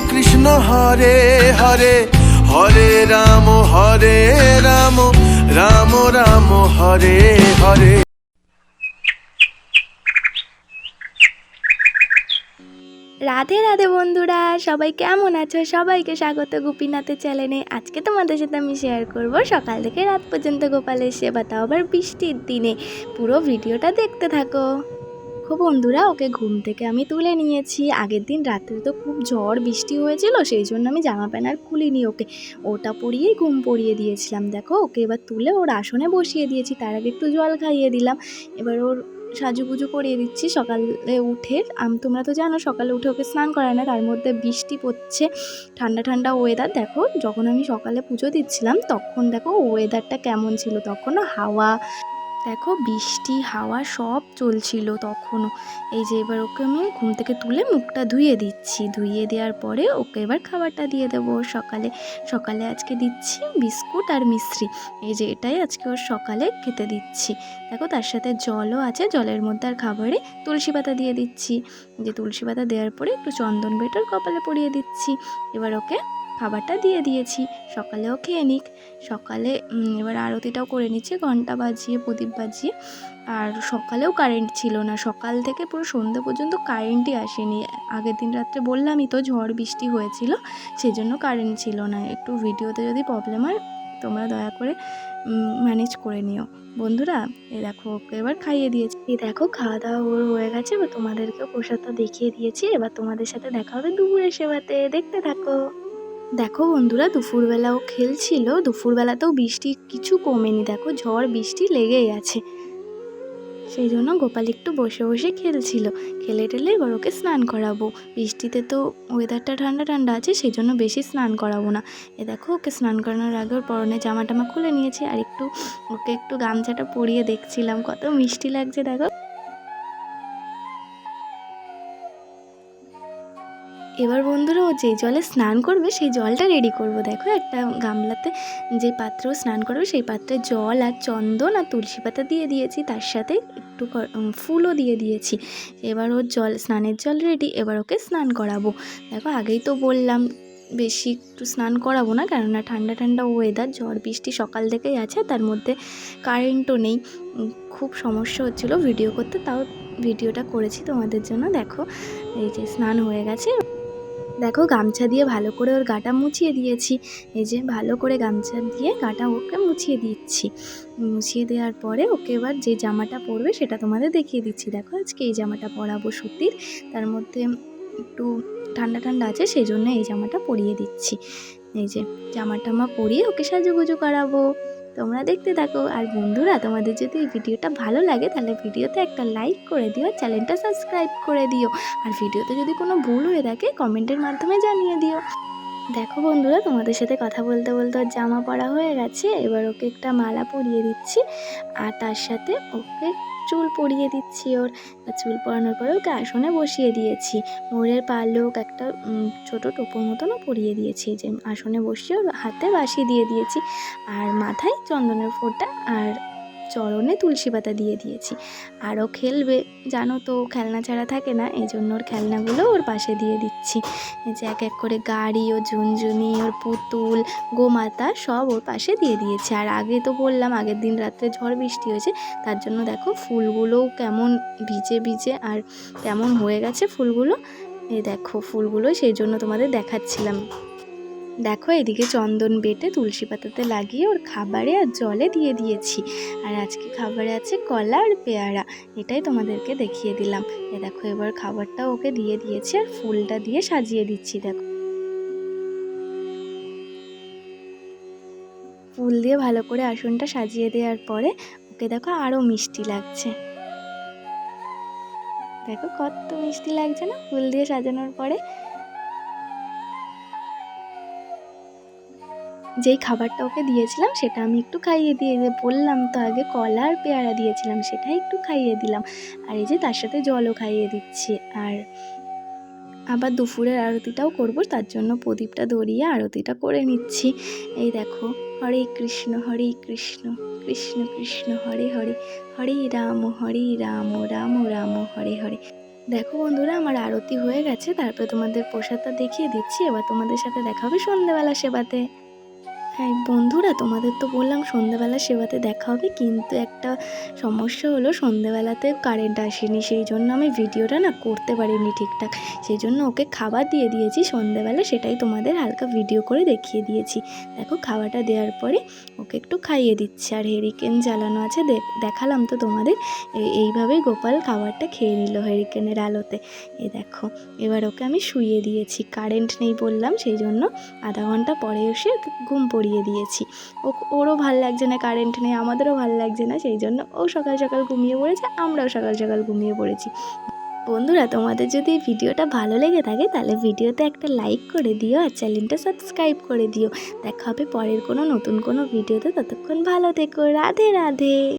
কৃষ্ণ হরে হরে, হরে রাম রাম রাম হরে হরে। রাধে রাধে বন্ধুরা, সবাই কেমন আছো? সবাইকে স্বাগত গোপীনাথের চ্যানেলে। আজকে তোমাদের সাথে আমি শেয়ার করব সকাল থেকে রাত পর্যন্ত গোপালের সেবা, তাও আবার বৃষ্টির দিনে। পুরো ভিডিওটা দেখতে থাকো। বন্ধুরা, ওকে ঘুম থেকে আমি তুলে নিয়েছি। আগের দিন রাত্রে তো খুব ঝড় বৃষ্টি হয়েছিল, সেই জন্য আমি জামা প্যান্ট আর খুলিনি। ওটা পরিয়েই ঘুম পড়িয়ে দিয়েছিলাম। দেখো, ওকে এবার তুলে ওর আসনে বসিয়ে দিয়েছি। তার আগে একটু জল খাইয়ে দিলাম। এবার ওর সাজুগুজু করিয়ে দিচ্ছি। সকালে উঠে তোমরা তো জানো, সকালে উঠে ওকে স্নান করায় না, তার মধ্যে বৃষ্টি পড়ছে, ঠান্ডা ঠান্ডা ওয়েদার। দেখো, যখন আমি সকালে পুজো দিচ্ছিলাম তখন দেখো ওয়েদারটা কেমন ছিল। তখনও হাওয়া, দেখো বৃষ্টি হাওয়া সব চলছিল তখনও। এই যে এবার ওকে আমি ঘুম থেকে তুলে মুখটা ধুয়ে দিচ্ছি। ধুয়ে দেওয়ার পরে ওকে এবার খাবারটা দিয়ে দেবো। সকালে আজকে দিচ্ছি বিস্কুট আর মিশ্রি। এই যে এটাই আজকে ওর সকালে খেতে দিচ্ছি। দেখো, তার সাথে জলও আছে, জলের মধ্যে আর খাবারে তুলসী পাতা দিয়ে দিচ্ছি। যে তুলসী পাতা দেওয়ার পরে একটু চন্দন বেটর কপালে পরিয়ে দিচ্ছি। এবার ওকে খাবারটা দিয়ে দিয়েছি, সকালেও খেয়ে নিক। সকালে এবার আরতিটাও করে নিচ্ছে, ঘন্টা বাজিয়ে প্রদীপ বাজিয়ে। আর সকালেও কারেন্ট ছিল না, সকাল থেকে পুরো সন্ধ্যে পর্যন্ত কারেন্টই আসেনি। আগের দিন রাত্রে বললামই তো ঝড় বৃষ্টি হয়েছিল, সেই জন্য কারেন্ট ছিল না। একটু ভিডিওতে যদি প্রবলেম হয় তোমরা দয়া করে ম্যানেজ করে নিও বন্ধুরা। এই দেখো, ওকে এবার খাইয়ে দিয়েছি। এই দেখো, খাওয়া দাওয়া ওর হয়ে গেছে। এবার তোমাদেরকেও প্রসাদটা দেখিয়ে দিয়েছি। এবার তোমাদের সাথে দেখা হবে দুপুরের সেবাতে, দেখতে থাকো। দেখো বন্ধুরা, দুপুরবেলাও খেলছিল। দুপুরবেলাতেও বৃষ্টি কিছু কমেনি, দেখো ঝড় বৃষ্টি লেগেই আছে। সেই জন্য গোপাল একটু বসে বসে খেলছিল। খেলে টেলে এবার ওকে স্নান করাবো। বৃষ্টিতে তো ওয়েদারটা ঠান্ডা ঠান্ডা আছে, সেই জন্য বেশি স্নান করাবো না। এ দেখো, ওকে স্নান করানোর আগে ওর পরনে জামা টামা খুলে নিয়েছি, আর ওকে একটু গামছাটা পরিয়ে দেখছিলাম, কত মিষ্টি লাগছে দেখো। এবার বন্ধুরা, ও যেই জলে স্নান করবে সেই জলটা রেডি করব। দেখো, একটা গামলাতে যে পাত্রে স্নান করবে সেই পাত্রে জল আর চন্দন আর তুলসী পাতা দিয়ে দিয়েছি, তার সাথে একটু ফুলও দিয়ে দিয়েছি। এবার ওর স্নানের জল রেডি। এবার ওকে স্নান করাবো। দেখো, আগেই তো বললাম বেশি একটু স্নান করাবো না, কেননা ঠান্ডা ঠান্ডা ওয়েদার, ঝড় বৃষ্টি সকাল থেকেই আছে, তার মধ্যে কারেন্টও নেই। খুব সমস্যা হচ্ছিলো ভিডিও করতে, তাও ভিডিওটা করেছি তোমাদের জন্য। দেখো, এই যে স্নান হয়ে গেছে। দেখো, গামছা দিয়ে ভালো করে ওর গাটা মুছিয়ে দিয়েছি। এই যে ভালো করে গামছা দিয়ে গাটা ওকে মুছিয়ে দিচ্ছি। মুছিয়ে দেওয়ার পরে ওকে এবার যে জামাটা পরবে সেটা তোমাদের দেখিয়ে দিচ্ছি। দেখো, আজকে এই জামাটা পরাবো সুতির, তার মধ্যে একটু ঠান্ডা ঠান্ডা আছে, সেই জন্য এই জামাটা পরিয়ে দিচ্ছি। এই যে জামাটা পরিয়ে ওকে সাজুগুজু করাবো। তোমরা দেখতে থাকো। আর বন্ধুরা, তোমাদের যদি এই ভিডিওটা ভালো লাগে তাহলে ভিডিওতে একটা লাইক করে দিও, চ্যানেলটা সাবস্ক্রাইব করে দিও। আর ভিডিওতে যদি কোনো ভুল হয়ে থাকে কমেন্টের মাধ্যমে জানিয়ে দিও। দেখো বন্ধুরা, তোমাদের সাথে কথা বলতে বলতে ওর জামা পরা হয়ে গেছে। এবার ওকে একটা মালা পরিয়ে দিচ্ছি, আর তার সাথে ওকে চুল পরিয়ে দিচ্ছি। চুল পরানোর পরে ওকে আসনে বসিয়ে দিয়েছি। মোরের পালক একটা ছোট টোপর মতনও পরিয়ে দিয়েছি। যে আসনে বসিয়ে ওর হাতে বাসি দিয়ে দিয়েছি, আর মাথায় চন্দনের ফোঁটা আর চরণে তুলসী পাতা দিয়ে দিয়েছি। আরও খেলবে, জানো তো খেলনা ছাড়া থাকে না, এই জন্য ওর খেলনাগুলো ওর পাশে দিয়ে দিচ্ছি। যে এক এক করে গাড়ি, ও ঝুনঝুনি, ওর পুতুল, গোমাতা সব ওর পাশে দিয়ে দিয়েছি। আর আগে তো বললাম আগের দিন রাত্রে ঝড় বৃষ্টি হয়েছে, তার জন্য দেখো ফুলগুলোও কেমন ভিজে ভিজে আর কেমন হয়ে গেছে ফুলগুলো। এই দেখো ফুলগুলো, সেই জন্য তোমাদের দেখাচ্ছিলাম। দেখো, এদিকে চন্দন বেটে তুলসী পাতাতে লাগিয়ে ওর খাবারে আর জলে দিয়ে দিয়েছি। আর আজকে খাবারে আছে কলা আর পেয়ারা, এটাই তোমাদেরকে দেখিয়ে দিলাম। দেখো, এবার খাবারটা ওকে দিয়ে দিয়েছি আর ফুলটা দিয়ে সাজিয়ে দিচ্ছি। দেখো, ফুল দিয়ে ভালো করে আসনটা সাজিয়ে দেওয়ার পরে ওকে দেখো আরও মিষ্টি লাগছে। দেখো কত মিষ্টি লাগছে না ফুল দিয়ে সাজানোর পরে। যেই খাবারটা ওকে দিয়েছিলাম সেটা আমি একটু খাইয়ে দিয়ে বললাম তো আগে কলা আর পেয়ারা দিয়েছিলাম, সেটাই একটু খাইয়ে দিলাম। আর এই যে তার সাথে জলও খাইয়ে দিচ্ছি। আর আবার দুপুরের আরতিটাও করব, তার জন্য প্রদীপটা ধরিয়ে আরতিটা করে নিচ্ছি। এই দেখো, হরে কৃষ্ণ কৃষ্ণ কৃষ্ণ হরে হরে, হরে রাম রাম রাম হরে হরে। দেখো বন্ধুরা, আমার আরতি হয়ে গেছে, তারপরে তোমাদের প্রসাদটা দেখিয়ে দিচ্ছি। এবার তোমাদের সাথে দেখা হবে সন্ধ্যেবেলা সেবাতে। হ্যাঁ বন্ধুরা, তোমাদের তো বললাম সন্ধ্যেবেলা সেবাতে দেখা হবে, কিন্তু একটা সমস্যা হলো সন্ধ্যেবেলাতে কারেন্ট আসেনি, সেই জন্য আমি ভিডিওটা না করতে পারিনি ঠিকঠাক। সেই জন্য ওকে খাবার দিয়ে দিয়েছি সন্ধ্যেবেলা, সেটাই তোমাদের হালকা ভিডিও করে দেখিয়ে দিয়েছি। দেখো খাবারটা দেওয়ার পরে ওকে একটু খাইয়ে দিচ্ছি, আর হেরিকেন জ্বালানো আছে, দেখালাম তো তোমাদের। এইভাবেই গোপাল খাবারটা খেয়ে নিল হেরিকেনের আলোতে। এই দেখো, এবার ওকে আমি শুইয়ে দিয়েছি, কারেন্ট নেই বললাম, সেই জন্য আধা ঘন্টা পরে এসে ঘুম পড়িয়ে দিয়েছি। ওরও ভাল লাগছে না, কারেন্ট নেই, আমাদেরও ভাল লাগছে না, সেই জন্য ও সকাল সকাল ঘুমিয়ে পড়েছে, আমরাও সকাল সকাল ঘুমিয়ে পড়েছি। বন্ধুরা, তোমাদের যদি এই ভিডিওটা ভালো লেগে থাকে তাহলে ভিডিওতে একটা লাইক করে দিও, আর চ্যানেলটা সাবস্ক্রাইব করে দিও। দেখা হবে পরের কোনো নতুন কোনো ভিডিওতে, ততক্ষণ ভালো থেকো, রাধে রাধে।